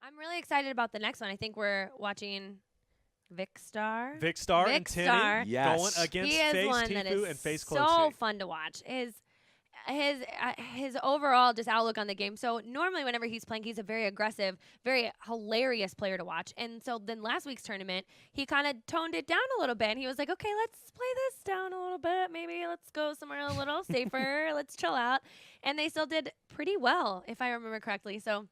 I'm really excited about the next one. I think we're watching Vikkstar. Vikkstar and Tinny Yes. going against He is FaZe one that Tfue is and FaZe so Cloak. fun to watch. His overall just outlook on the game. So normally whenever he's playing, he's a very aggressive, very hilarious player to watch. And so then last week's tournament, he kind of toned it down a little bit. And he was like, okay, let's play this down a little bit. Maybe let's go somewhere a little safer. Let's chill out. And they still did pretty well, if I remember correctly. So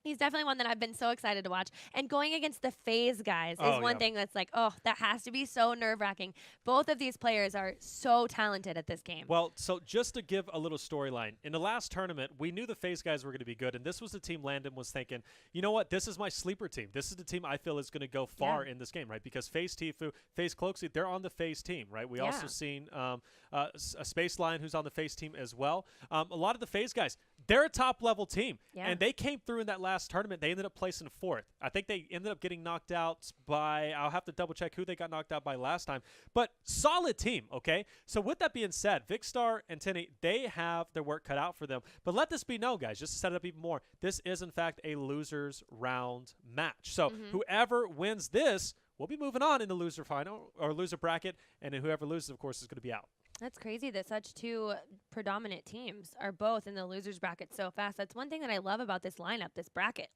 he's definitely one that I've been so excited to watch. And going against the FaZe guys is one thing that's like, oh, that has to be so nerve-wracking. Both of these players are so talented at this game. Well, so just to give a little storyline, in the last tournament, we knew the FaZe guys were going to be good, and this was the team Landon was thinking, you know what, this is my sleeper team. This is the team I feel is going to go far in this game, right? Because FaZe Tfue, FaZe Cloak, they're on the FaZe team, right? We also seen a Space Lion who's on the FaZe team as well. A lot of the FaZe guys, they're a top-level team, and they came through in that last tournament. They ended up placing fourth. I think they ended up getting knocked out by, I'll have to double-check who they got knocked out by last time, but solid team, okay? So with that being said, Vikkstar and Tinny, they have their work cut out for them, but let this be known, guys, just to set it up even more, this is, in fact, a losers round match. So whoever wins this will be moving on in the loser final or loser bracket, and then whoever loses, of course, is going to be out. That's crazy that such two predominant teams are both in the losers bracket so fast. That's one thing that I love about this lineup, this bracket,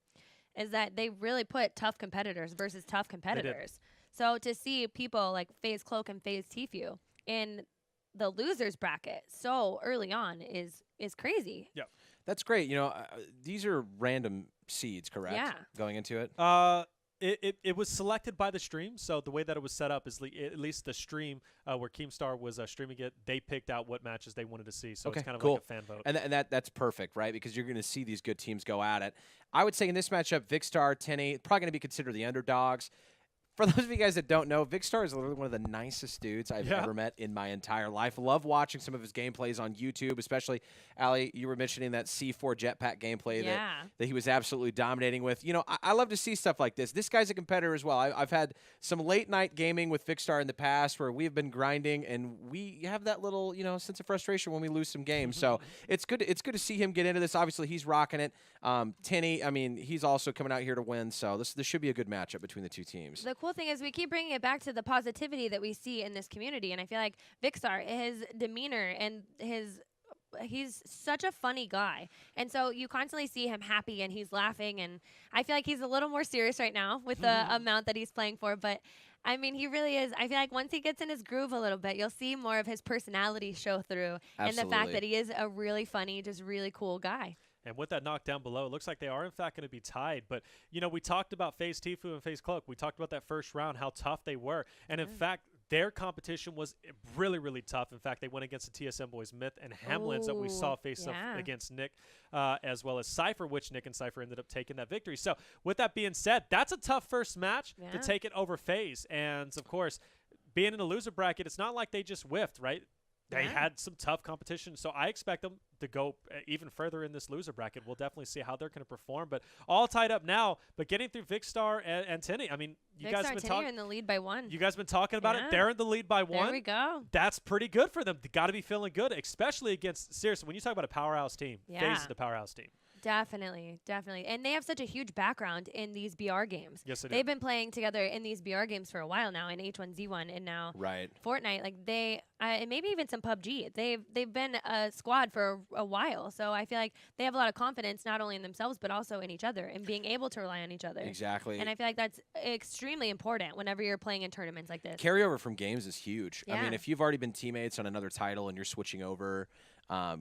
is that they really put tough competitors versus tough competitors. So to see people like FaZe Cloak and FaZe Tfue in the losers bracket so early on is crazy. Yeah. That's great. You know, these are random seeds, correct? Yeah. Going into it? It was selected by the stream, so the way that it was set up is at least the stream where Keemstar was streaming it, they picked out what matches they wanted to see, so it's kind of like a fan vote. And that's perfect, right? Because you're going to see these good teams go at it. I would say in this matchup, Vikkstar, Tinny, probably going to be considered the underdogs. For those of you guys that don't know, Vikkstar is literally one of the nicest dudes I've ever met in my entire life. Love watching some of his gameplays on YouTube, especially, Allie, you were mentioning that C4 jetpack gameplay that he was absolutely dominating with. You know, I love to see stuff like this. This guy's a competitor as well. I've had some late-night gaming with Vikkstar in the past where we've been grinding, and we have that little, you know, sense of frustration when we lose some games. So it's good to see him get into this. Obviously, he's rocking it. Tinny, I mean, he's also coming out here to win, so this should be a good matchup between the two teams. The cool thing is we keep bringing it back to the positivity that we see in this community, and I feel like Vikkstar, his demeanor and he's such a funny guy, and so you constantly see him happy and he's laughing, and I feel like he's a little more serious right now with the amount that he's playing for, but I mean, he really is. I feel like once he gets in his groove a little bit, you'll see more of his personality show through, and the fact that he is a really funny, just really cool guy. And with that knock down below, it looks like they are, in fact, going to be tied. But, you know, we talked about FaZe Tfue and FaZe Cloak. We talked about that first round, how tough they were. And, in fact, their competition was really, really tough. In fact, they went against the TSM boys, Myth and Hamlins, that we saw face up against Nick, as well as Cypher, which Nick and Cypher ended up taking that victory. So, with that being said, that's a tough first match to take it over FaZe. And, of course, being in a loser bracket, it's not like they just whiffed, right? They had some tough competition, so I expect them to go even further in this loser bracket. We'll definitely see how they're going to perform, but all tied up now. But getting through Vikkstar and Tinny, I mean, you guys have been talking in the lead by 1. You guys been talking about it. They're in the lead by 1. There we go. That's pretty good for them. They got to be feeling good, especially against, seriously, when you talk about a powerhouse team, FaZe is the powerhouse team. Definitely, definitely. And they have such a huge background in these BR games. Yes, they do. They've been playing together in these BR games for a while now, in H1Z1 and now Fortnite. Like and maybe even some PUBG. They've been a squad for a while. So I feel like they have a lot of confidence, not only in themselves, but also in each other and being able to rely on each other. Exactly. And I feel like that's extremely important whenever you're playing in tournaments like this. Carryover from games is huge. Yeah. I mean, if you've already been teammates on another title and you're switching over,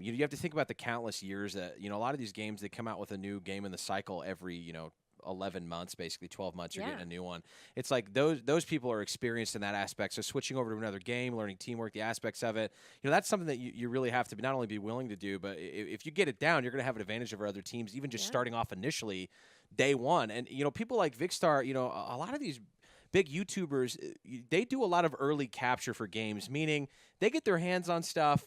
you have to think about the countless years that, you know, a lot of these games, they come out with a new game in the cycle every, you know, 11 months, basically 12 months, you're getting a new one. It's like those people are experienced in that aspect. So switching over to another game, learning teamwork, the aspects of it, you know, that's something that you really have to not only be willing to do, but if you get it down, you're going to have an advantage over other teams, even just starting off initially day one. And, you know, people like Vikkstar, you know, a lot of these big YouTubers, they do a lot of early capture for games, meaning they get their hands on stuff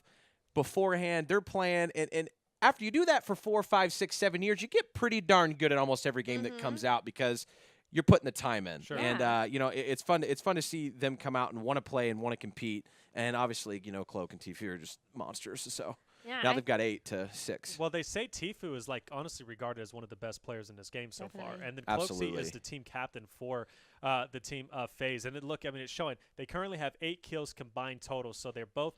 beforehand, they're playing, and after you do that for 4, 5, 6, 7 years, you get pretty darn good at almost every game that comes out because you're putting the time in. Sure. And you know, it's fun to see them come out and want to play and want to compete. And obviously, you know, Cloak and Tfue are just monsters. So Yeah, Now they've got 8 to 6. Well, they say Tfue is like honestly regarded as one of the best players in this game so far, and then Cloak is the team captain for the team of FaZe. And look, I mean, it's showing they currently have 8 kills combined total, so they're both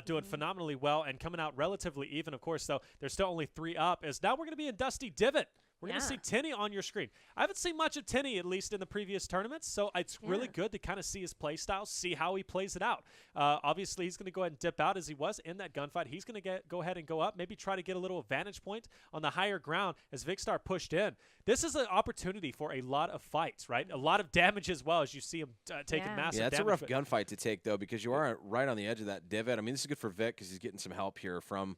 doing phenomenally well and coming out relatively even. Of course, though, they're still only 3 up. As now we're going to be in Dusty Divot. We're going to see Tinny on your screen. I haven't seen much of Tinny, at least in the previous tournaments, so it's really good to kind of see his play style, see how he plays it out. Obviously, he's going to go ahead and dip out as he was in that gunfight. He's going to go ahead and go up, maybe try to get a little vantage point on the higher ground as Vikkstar pushed in. This is an opportunity for a lot of fights, right? A lot of damage as well as you see him taking massive damage. Yeah, that's a rough gunfight to take, though, because you are right on the edge of that divot. I mean, this is good for Vic because he's getting some help here from,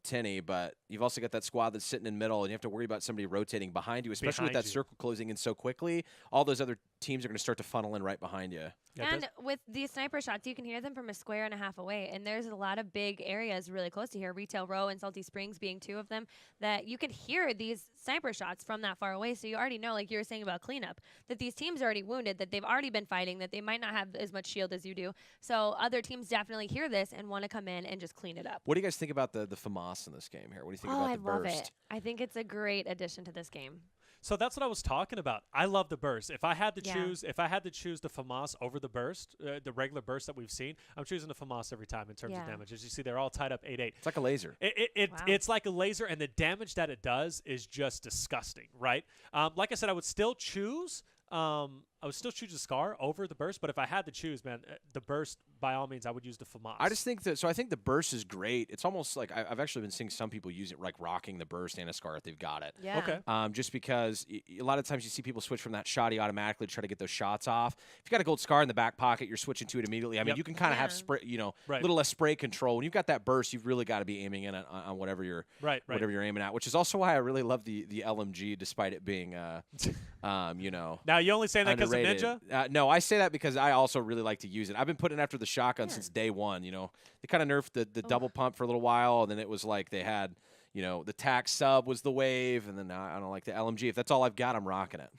Tinny, but you've also got that squad that's sitting in middle, and you have to worry about somebody rotating behind you, especially with that circle closing in so quickly. All those other teams are going to start to funnel in right behind you. Yeah, and with these sniper shots, you can hear them from a square and a half away, and there's a lot of big areas really close to here, Retail Row and Salty Springs being 2 of them, that you can hear these sniper shots from that far away, so you already know, like you were saying about cleanup, that these teams are already wounded, that they've already been fighting, that they might not have as much shield as you do, so other teams definitely hear this and want to come in and just clean it up. What do you guys think about the FAMAS in this game here? What do you think about the burst? I love it. I think it's a great addition to this game. So that's what I was talking about. I love the burst. If I had to choose, the FAMAS over the burst, the regular burst that we've seen, I'm choosing the FAMAS every time in terms of damage. As you see, they're all tied up 8-8. It's like a laser. It's like a laser, and the damage that it does is just disgusting, right? Like I said, I would still choose. I would still choose the Scar over the burst, but if I had to choose, man, the burst, by all means, I would use the FAMAS. I just think that, so I think the burst is great. It's almost like, I've actually been seeing some people use it, like rocking the burst and a Scar if they've got it. Yeah. Okay. Just because a lot of times you see people switch from that shoddy automatically to try to get those shots off. If you got a gold Scar in the back pocket, you're switching to it immediately. I mean, you can kind of have spray, a little less spray control. When you've got that burst, you've really got to be aiming in on whatever you're whatever you're aiming at, which is also why I really love the LMG, despite it being, Now you only saying that because of Ninja? No, I say that because I also really like to use it. I've been putting after the shotgun since day one. They kind of nerfed the double pump for a little while, and then it was like they had, the TAC sub was the wave, and then now I don't like the LMG. If that's all I've got, I'm rocking it.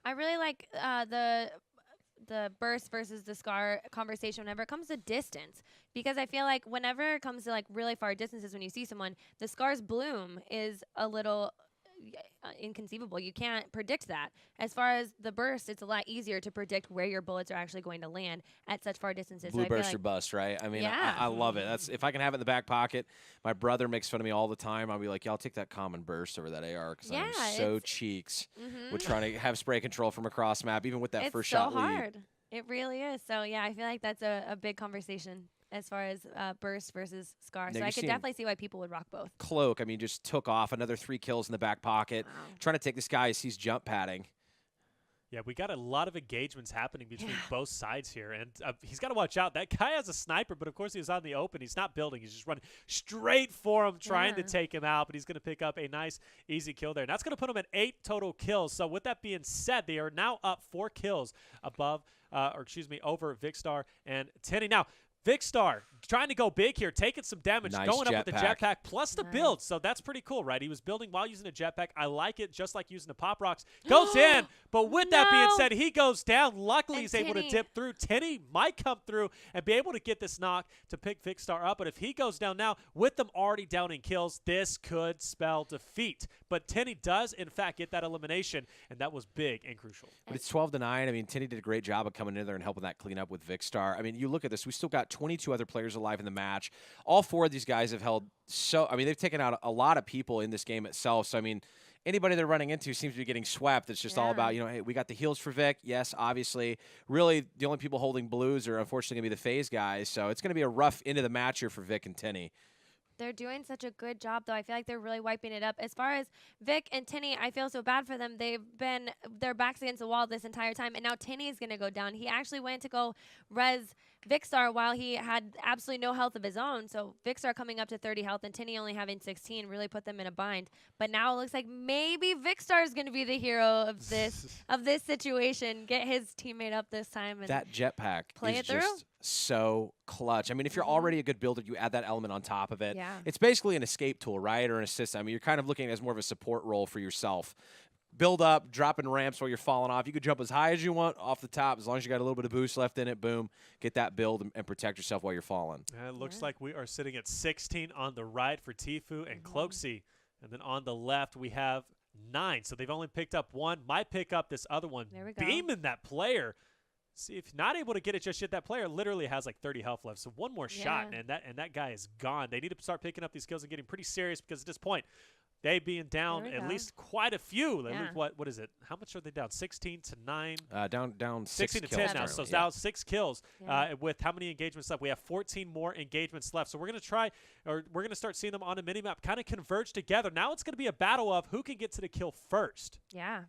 I really like the burst versus the Scar conversation whenever it comes to distance, because I feel like whenever it comes to like really far distances, when you see someone, the Scar's bloom is a little inconceivable. You can't predict that. As far as the burst, it's a lot easier to predict where your bullets are actually going to land at such far distances. Blue burst or bust, right? I mean, I love it. That's if I can have it in the back pocket. My brother makes fun of me all the time. I'll be like, I'll take that common burst over that AR because I'm so cheeks with trying to have spray control from across map, even with that first shot lead. It's so hard. It really is. So, yeah, I feel like that's a big conversation as far as burst versus Scar. So I could definitely see why people would rock both. Cloak, I mean, just took off another 3 kills in the back pocket. Wow. Trying to take this guy as he's jump padding. Yeah, we got a lot of engagements happening between both sides here, and he's got to watch out. That guy has a sniper, but of course he was on the open. He's not building. He's just running straight for him, trying to take him out, but he's going to pick up a nice, easy kill there. And that's going to put him at 8 total kills. So with that being said, they are now up 4 kills over Vikkstar and Tinny. Now, Vikkstar trying to go big here, taking some damage, going up with the jetpack plus the build. So that's pretty cool, right? He was building while using a jetpack. I like it, just like using the pop rocks. Goes in, but with that being said, he goes down. Luckily, he's able to dip through. Tinny might come through and be able to get this knock to pick Vikkstar up. But if he goes down now, with them already down in kills, this could spell defeat. But Tinny does, in fact, get that elimination, and that was big and crucial. But it's 12-9. I mean, Tinny did a great job of coming in there and helping that clean up with Vikkstar. I mean, you look at this. We still got 22 other players alive in the match. All 4 of these guys have held they've taken out a lot of people in this game itself. So, I mean, anybody they're running into seems to be getting swept. It's just all about, hey, we got the heals for Vic. Yes, obviously. Really, the only people holding blues are unfortunately going to be the FaZe guys. So it's going to be a rough end of the match here for Vic and Tinny. They're doing such a good job, though. I feel like they're really wiping it up. As far as Vic and Tinny, I feel so bad for them. They've been their backs against the wall this entire time, and now Tinny is going to go down. He actually went to go res Vikkstar while he had absolutely no health of his own. So Vikkstar coming up to 30 health and Tinny only having 16 really put them in a bind. But now it looks like maybe Vikkstar is going to be the hero of this situation. Get his teammate up this time and that jetpack play is it through. Just so clutch. I mean, if you're already a good builder, you add that element on top of it. Yeah. It's basically an escape tool, right, or an assist. I mean, you're kind of looking at it as more of a support role for yourself. build up, dropping ramps while you're falling off. You could jump as high as you want off the top, as long as you got a little bit of boost left in it. Boom, get that build and protect yourself while you're falling. It looks like we are sitting at 16 on the right for Tfue and Cloaksy. And then on the left, we have 9. So they've only picked up 1. Might pick up this other one. There we go. Beaming that player. See, if not able to get it just yet, that player literally has like 30 health left. So one more shot, and that guy is gone. They need to start picking up these kills and getting pretty serious, because at this point, they being down at least quite a few. What is it? How much are they down? 16 to 9? Down 16 to 10 now. So it's down 6 kills with how many engagements left? We have 14 more engagements left. So we're going to we're going to start seeing them on a mini-map kind of converge together. Now it's going to be a battle of who can get to the kill first. Yeah.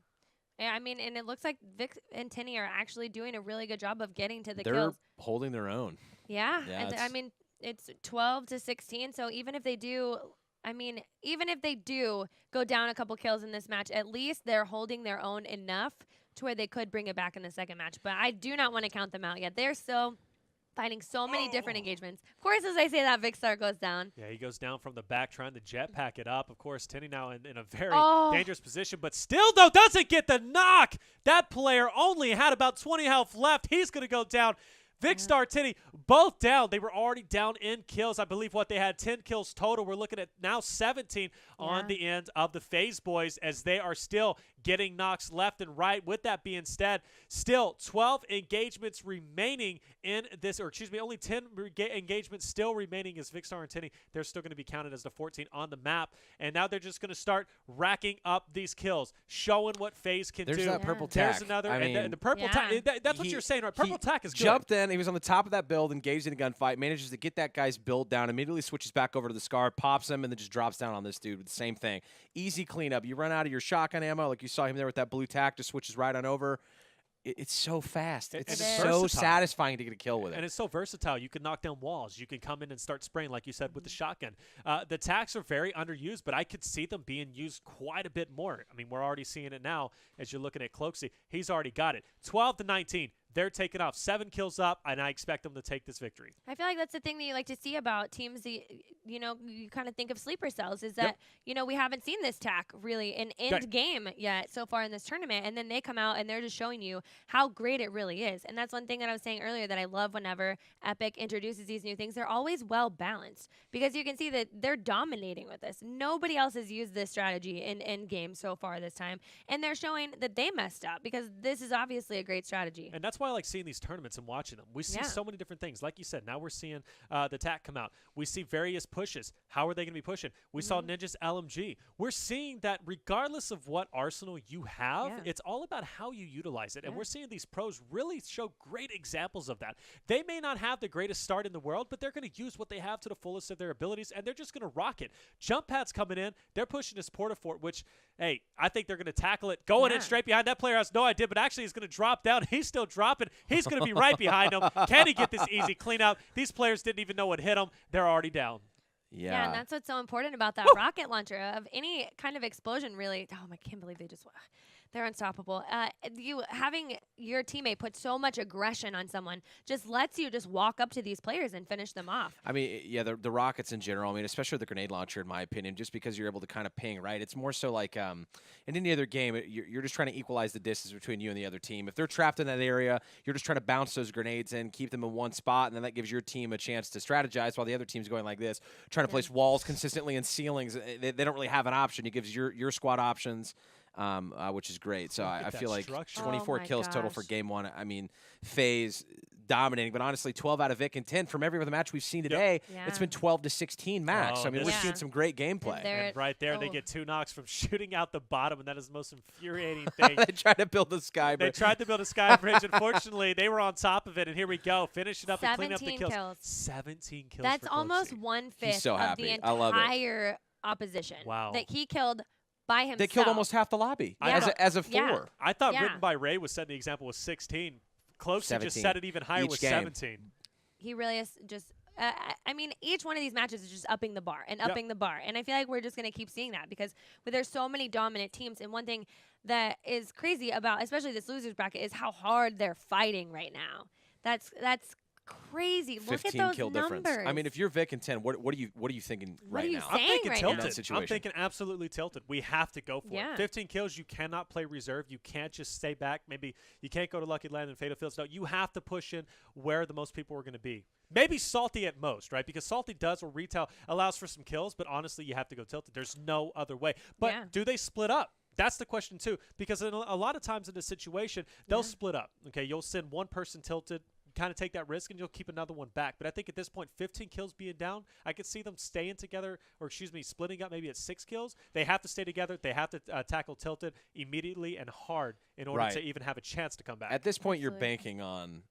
Yeah, I mean, and it looks like Vic and Tinny are actually doing a really good job of getting to the kills. kills. They're holding their own. Yeah. And I mean, it's 12 to 16. So even if they do, even if they do go down a couple kills in this match, at least they're holding their own enough to where they could bring it back in the second match. But I do not want to count them out yet. They're still finding so many different engagements. Of course, as I say that, Vikkstar goes down. Yeah, he goes down from the back trying to jetpack it up. Of course, Tinny now in a very dangerous position, but still, though, doesn't get the knock. That player only had about 20 health left. He's going to go down. Vikkstar, Tinny, both down. They were already down in kills. I believe they had 10 kills total. We're looking at now 17 on the end of the FaZe boys, as they are still getting knocks left and right. With that being said, still 12 engagements remaining in this, or excuse me, only 10 engagements still remaining as Vikkstar and Tinny. They're still going to be counted as the 14 on the map. And now they're just going to start racking up these kills, showing what FaZe can do. There's that purple tack. There's another, and the purple tack. That's what you're saying, right? Purple tack is good. Jumped in. He was on the top of that build, engaged in a gunfight, manages to get that guy's build down, immediately switches back over to the Scar, pops him, and then just drops down on this dude with the same thing. Easy cleanup. You run out of your shotgun ammo, like you saw him there with that blue tack, just switches right on over. It's so fast. It's so satisfying to get a kill with it. And it's so versatile. You can knock down walls. You can come in and start spraying, like you said, with the shotgun. The tacks are very underused, but I could see them being used quite a bit more. I mean, we're already seeing it now as you're looking at Cloaksy. He's already got it. 12 to 19. They're taking off 7 kills up, and I expect them to take this victory. I feel like that's the thing that you like to see about teams that, you kind of think of sleeper cells, is that, we haven't seen this tack really in end game yet so far in this tournament. And then they come out and they're just showing you how great it really is. And that's one thing that I was saying earlier that I love whenever Epic introduces these new things. They're always well balanced, because you can see that they're dominating with this. Nobody else has used this strategy in end game so far this time. And they're showing that they messed up, because this is obviously a great strategy. And that's why I like seeing these tournaments and watching them. We see so many different things. Like you said, now we're seeing the tack come out. We see various pushes. How are they going to be pushing? We saw Ninja's LMG. We're seeing that regardless of what arsenal you have, it's all about how you utilize it. And we're seeing these pros really show great examples of that. They may not have the greatest start in the world, but they're going to use what they have to the fullest of their abilities, and they're just going to rock it. Jump pads coming in. They're pushing this Portafort, which, hey, I think they're going to tackle it. Going in straight behind that player has no idea, but actually he's going to drop down. He's still dropping. He's going to be right behind him. Can he get this easy cleanup? These players didn't even know what hit them. They're already down. Yeah, and that's what's so important about that rocket launcher, of any kind of explosion, really. Oh, I can't believe they just... They're unstoppable. You having your teammate put so much aggression on someone just lets you just walk up to these players and finish them off. I mean, yeah, the rockets in general, I mean, especially the grenade launcher, in my opinion, just because you're able to kind of ping, right? It's more so like in any other game, you're just trying to equalize the distance between you and the other team. If they're trapped in that area, you're just trying to bounce those grenades in, keep them in one spot, and then that gives your team a chance to strategize while the other team's going like this, trying to place walls consistently and ceilings. They don't really have an option. It gives your squad options. Which is great. So I feel like 24 kills total for game one. I mean, FaZe dominating, but honestly, 12 out of Vic and 10 from every other match we've seen today. It's been 12 to 16 max. So, I mean, we've seen some great gameplay. And right there, they get 2 knocks from shooting out the bottom, and that is the most infuriating thing. They tried to build the sky bridge. They tried to build a sky bridge. Unfortunately, they were on top of it, and here we go. Finish it up and clean up the kills. 17 kills. That's for almost Cloaksy. 1/5 so of the entire opposition. Wow. That he killed by himself. They killed almost half the lobby as a 4. I thought Written by Ray was setting the example with 16. Cloaksy just set it even higher with 17. He really is just I mean, each one of these matches is just upping the bar and upping the bar. And I feel like we're just going to keep seeing that, because there's so many dominant teams. And one thing that is crazy about especially this losers bracket is how hard they're fighting right now. That's crazy. Look at 15 those kill numbers. difference. I mean, if you're Vic and 10, what are you thinking What right are you now? saying? I'm thinking right tilted. now? In that situation. I'm thinking absolutely tilted. We have to go for Yeah. it. 15 kills, you cannot play reserve. You can't just stay back. Maybe you can't go to Lucky Land and Fatal Fields. No, you have to push in where the most people are going to be. Maybe Salty at most, right? Because Salty does, or Retail allows for some kills, but honestly, you have to go tilted. There's no other way. But Yeah. do they split up? That's the question, too, because in a lot of times in this situation, they'll split up. Okay, you'll send one person tilted, kind of take that risk, and you'll keep another one back. But I think at this point, 15 kills being down, I could see them staying together, or excuse me, splitting up maybe at 6 kills. They have to stay together. They have to tackle tilted immediately and hard in order to even have a chance to come back. At this point, Absolutely. you're banking on,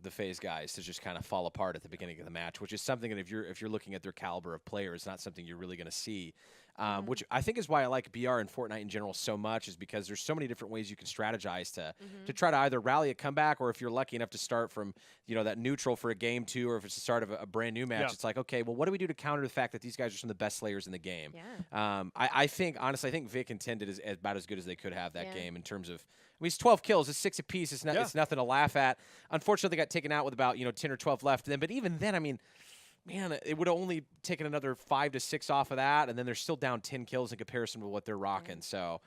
the FaZe guys to just kind of fall apart at the beginning of the match, which is something that if you're looking at their caliber of players, not something you're really going to see. Which I think is why I like BR and Fortnite in general so much, is because there's so many different ways you can strategize to try to either rally a comeback, or if you're lucky enough to start from that neutral for a game 2, or if it's the start of a brand new match, it's like, okay, well, what do we do to counter the fact that these guys are some of the best slayers in the game? Yeah. I think honestly, I think Vic and 10 did about as good as they could have that game in terms of. I mean, it's 12 kills. It's 6 apiece. It's nothing to laugh at. Unfortunately, they got taken out with about 10 or 12 left. Then, but even then, I mean, man, it would have only taken another 5 to 6 off of that, and then they're still down 10 kills in comparison to what they're rocking. So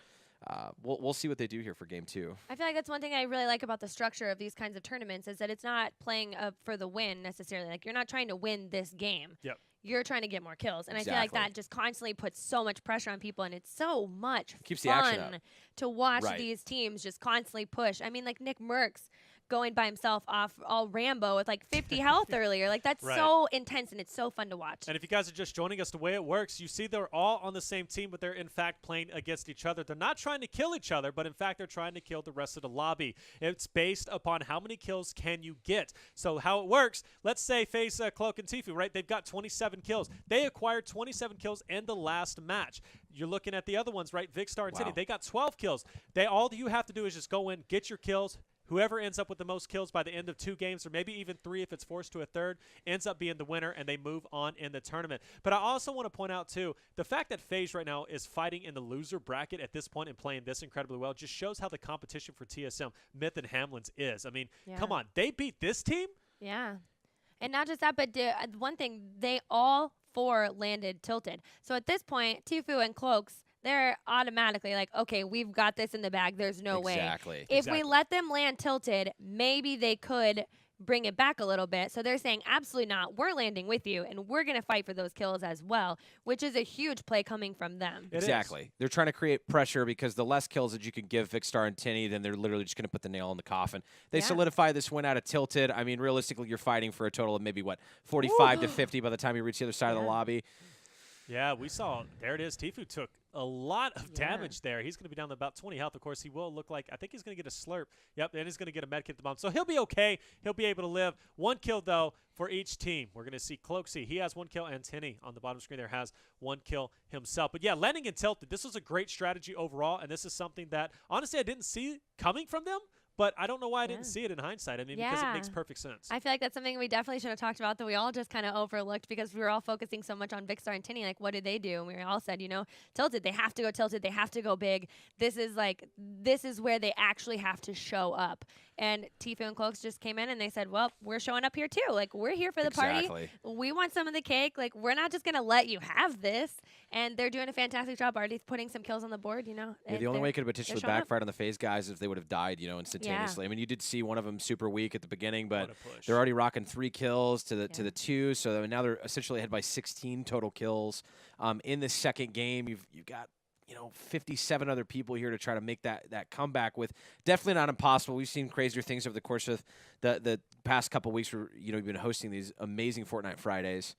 we'll see what they do here for game 2. I feel like that's one thing I really like about the structure of these kinds of tournaments, is that it's not playing for the win necessarily. Like, you're not trying to win this game. Yep. You're trying to get more kills. And Exactly. I feel like that just constantly puts so much pressure on people, and it's so much Keeps the action fun up. to watch Right. these teams just constantly push. I mean, like Nick Merckx going by himself off all Rambo with like 50 health earlier. Like, that's Right. so intense, and it's so fun to watch. And if you guys are just joining us, the way it works, you see they're all on the same team, but they're in fact playing against each other. They're not trying to kill each other, but in fact they're trying to kill the rest of the lobby. It's based upon how many kills can you get. So how it works, let's say FaZe, Cloak, and Tfue, right? They've got 27 kills. They acquired 27 kills in the last match. You're looking at the other ones, right? Vikkstar and Tinny, they got 12 kills. All you have to do is just go in, get your kills. Whoever ends up with the most kills by the end of 2 games, or maybe even 3 if it's forced to a third, ends up being the winner, and they move on in the tournament. But I also want to point out, too, the fact that FaZe right now is fighting in the loser bracket at this point and playing this incredibly well just shows how the competition for TSM, Myth, and Hamlin's is. I mean, come on. They beat this team? Yeah. And not just that, but one thing, they all 4 landed tilted. So at this point, Tfue and Cloaks, they're automatically like, okay, we've got this in the bag. There's no way. Exactly. If we let them land tilted, maybe they could bring it back a little bit. So they're saying, absolutely not. We're landing with you, and we're going to fight for those kills as well, which is a huge play coming from them. Exactly. They're trying to create pressure, because the less kills that you can give Vikkstar and Tinny, then they're literally just going to put the nail in the coffin. They solidify this win out of tilted. I mean, realistically, you're fighting for a total of maybe, 45 to 50 by the time you reach the other side of the lobby. Yeah, we saw. There it is. Tfue took a lot of damage there. He's going to be down to about 20 health. Of course, he will look like, I think he's going to get a slurp. Yep, and he's going to get a medkit at the bottom. So he'll be okay. He'll be able to live. 1 kill, though, for each team. We're going to see Cloak. He has 1 kill, and Tinny on the bottom screen there has 1 kill himself. But yeah, landing in tilted, this was a great strategy overall, and this is something that, honestly, I didn't see coming from them. But I don't know why I didn't see it in hindsight. I mean, because it makes perfect sense. I feel like that's something we definitely should have talked about that we all just kind of overlooked, because we were all focusing so much on Vikkstar and Tinny. Like, what did they do? And we all said, tilted. They have to go tilted. They have to go big. This is where they actually have to show up. And Tfue and Cloaks just came in and they said, well, we're showing up here too. Like, we're here for the party. We want some of the cake. Like, we're not just going to let you have this. And they're doing a fantastic job already putting some kills on the board, Yeah, the only way it could have potentially backfired on the FaZe guys is if they would have died, instantaneously. I mean, you did see one of them super weak at the beginning, but they're already rocking 3 kills to the 2. So now they're essentially ahead by 16 total kills. In the second game, you've got 57 other people here to try to make that comeback with. Definitely not impossible. We've seen crazier things over the course of the past couple weeks where, you've been hosting these amazing Fortnite Fridays.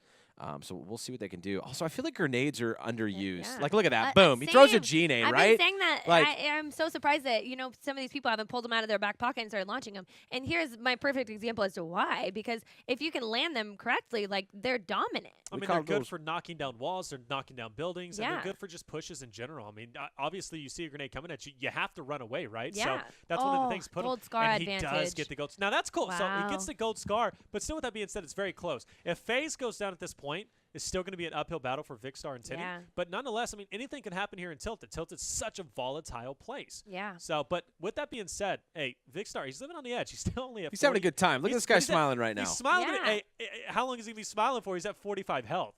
So we'll see what they can do. Also, I feel like grenades are underused. Yeah. Like, look at that. Boom. He throws a grenade, right? I've been saying that. Like, I'm so surprised that, some of these people haven't pulled them out of their back pocket and started launching them. And here's my perfect example as to why. Because if you can land them correctly, like, they're dominant. I mean, they're good for knocking down walls. They're knocking down buildings. And they're good for just pushes in general. I mean, obviously, you see a grenade coming at you. You have to run away, right? Yeah. So that's one of the things. Gold scar and advantage. he does get the gold. Now, that's cool. Wow. So he gets the gold scar. But still, with that being said, it's very close. If FaZe goes down at this point, point, it's still going to be an uphill battle for Vikkstar and Tinny. Yeah. But nonetheless, I mean, anything can happen here in Tilted. Tilted's such a volatile place. Yeah. So, but with that being said, hey, Vikkstar, he's living on the edge. He's still only at He's 40. having a good time. Look at this guy smiling right now. He's smiling. Yeah. Hey, how long is he going to be smiling for? He's at 45 health.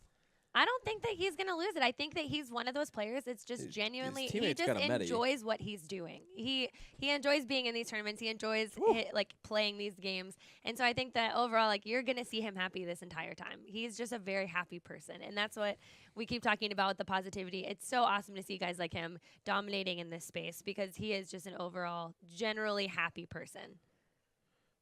I don't think that he's going to lose it. I think that he's one of those players that's just genuinely, he just enjoys what he's doing. He enjoys being in these tournaments. He enjoys like playing these games. And so I think that overall, like, you're going to see him happy this entire time. He's just a very happy person. And that's what we keep talking about with the positivity. It's so awesome to see guys like him dominating in this space because he is just an overall generally happy person.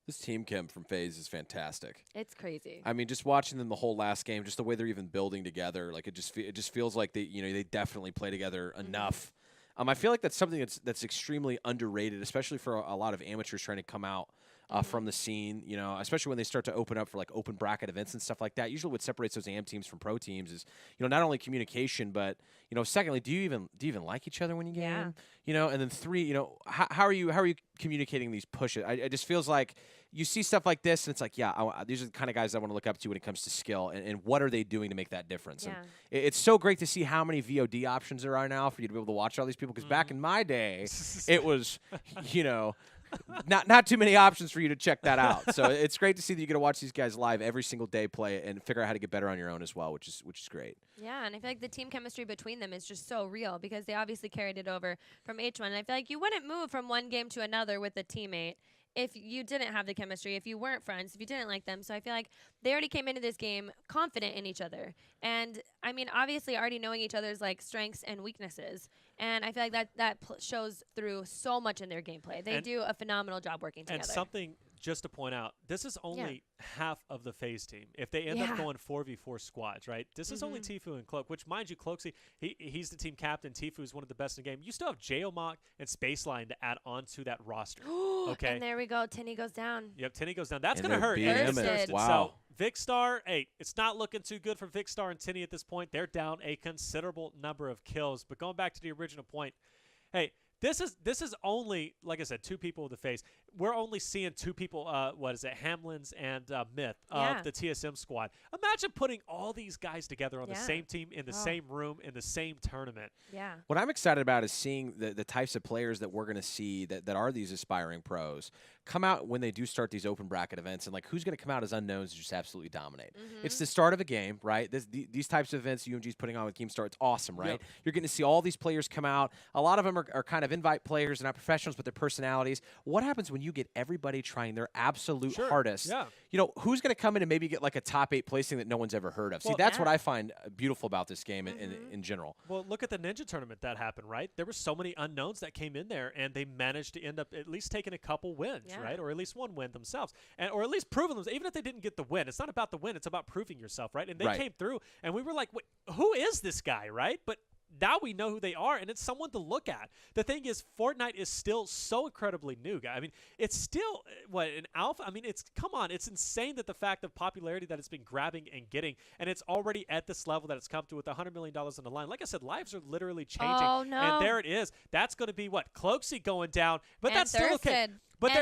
This team chem from FaZe is fantastic. It's crazy. I mean, just watching them the whole last game, just the way they're even building together, like it just feels like they definitely play together enough. I feel like that's something that's extremely underrated, especially for a lot of amateurs trying to come out from the scene. You know, especially when they start to open up for like open bracket events and stuff like that. Usually, what separates those AM teams from pro teams is not only communication, but secondly, do you even like each other when you game? Yeah. And then 3, how are you communicating these pushes? It just feels like you see stuff like this, and it's like, these are the kind of guys I want to look up to when it comes to skill, and what are they doing to make that difference? Yeah. And it's so great to see how many VOD options there are now for you to be able to watch all these people, because back in my day, it was, not too many options for you to check that out. So it's great to see that you get to watch these guys live every single day play it and figure out how to get better on your own as well, which is great. Yeah, and I feel like the team chemistry between them is just so real because they obviously carried it over from H1. And I feel like you wouldn't move from one game to another with a teammate if you didn't have the chemistry, if you weren't friends, if you didn't like them. So I feel like they already came into this game confident in each other. And, I mean, obviously already knowing each other's, like, strengths and weaknesses. And I feel like that shows through so much in their gameplay. They do a phenomenal job working together. And something just to point out, this is only half of the FaZe team. If they end up going 4v4 squads, right? This is only Tfue and Cloak, which, mind you, Cloak, he's the team captain. Tfue is one of the best in the game. You still have J-Omok and Spaceline to add on to that roster. Okay. And there we go. Tinny goes down. Yep, Tinny goes down. That's going to they're hurt. beating him. Wow. So Vikkstar, hey, it's not looking too good for Vikkstar and Tinny at this point. They're down a considerable number of kills. But going back to the original point, hey, this is only, like I said, 2 people with the FaZe. We're only seeing 2 people, Hamlins and Myth of the TSM squad. Imagine putting all these guys together on the same team, in the same room, in the same tournament. Yeah. What I'm excited about is seeing the types of players that we're going to see that are these aspiring pros come out when they do start these open bracket events, and like who's going to come out as unknowns and just absolutely dominate. It's the start of a game, right? These types of events UMG's putting on with Keemstar, it's awesome, right? Yep. You're getting to see all these players come out. A lot of them are kind of invite players and not professionals, but their personalities. What happens when you get everybody trying their absolute hardest? Yeah. Who's going to come in and maybe get like a top 8 placing that no one's ever heard of? See, that's what I find beautiful about this game in general. Well, look at the Ninja tournament that happened, right? There were so many unknowns that came in there, and they managed to end up at least taking a couple wins, right? Or at least one win themselves, or at least proving themselves. Even if they didn't get the win, it's not about the win. It's about proving yourself, right? And they came through, and we were like, wait, who is this guy, right? But now we know who they are, and it's someone to look at. The thing is, Fortnite is still so incredibly new, guy. I mean, it's still, an alpha? I mean, come on. It's insane that the fact of popularity that it's been grabbing and getting, and it's already at this level that it's come to with $100 million on the line. Like I said, lives are literally changing. Oh, no. And there it is. That's going to be Cloaksy going down, but that's still okay. But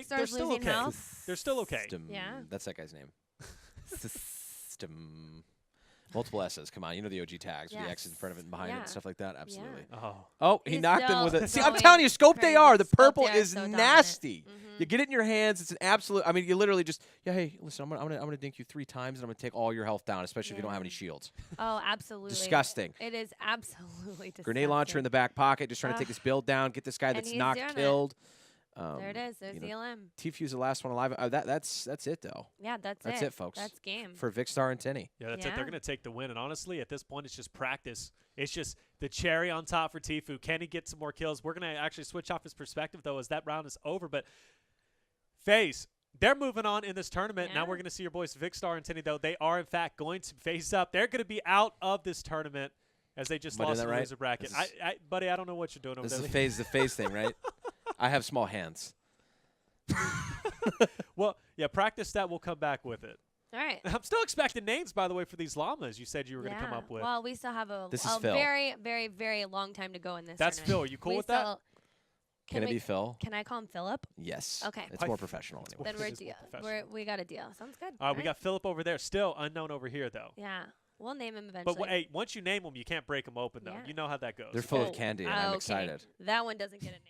they're still okay. Health. They're still okay. Yeah. That's that guy's name. System. Multiple S's. Come on. You know the OG tags with the X in front of it and behind it and stuff like that. Absolutely. Yeah. Oh, he knocked him with a. See, I'm telling you, scope they are. The purple is so nasty. You get it in your hands. It's an absolute. I mean, you literally just. Yeah. Hey, listen. I'm gonna dink you 3 times, and I'm gonna take all your health down, especially if you don't have any shields. Oh, absolutely. Disgusting. It is absolutely disgusting. Grenade launcher in the back pocket, just trying to take this build down, get this guy that's not killed. There it is. There's the LM. Tfue's the last one alive. That's it, though. Yeah, that's it, folks. That's game. For Vikkstar and Tinny. Yeah, that's it. They're going to take the win. And honestly, at this point, it's just practice. It's just the cherry on top for Tfue. Can he get some more kills? We're going to actually switch off his perspective, though, as that round is over. But FaZe, they're moving on in this tournament. Now we're going to see your boys Vikkstar and Tinny, though. They are, in fact, going to face up. They're going to be out of this tournament as they just lost the loser bracket. Buddy, I don't know what you're doing over there. This is the FaZe thing, right? I have small hands. Well, yeah, practice that. We'll come back with it. All right. I'm still expecting names, by the way, for these llamas you said you were going to come up with. Well, we still have a Phil. very, very, very long time to go in this That's tournament. Phil. Are you cool with that? Can it be Phil? Can I call him Philip? Yes. Okay. It's more professional anyway. Then we got a deal. Sounds good. We got Philip over there. Still unknown over here, though. Yeah. We'll name him eventually. But hey, once you name them, you can't break them open, though. Yeah. You know how that goes. They're full of candy, and I'm excited. That one doesn't get a name.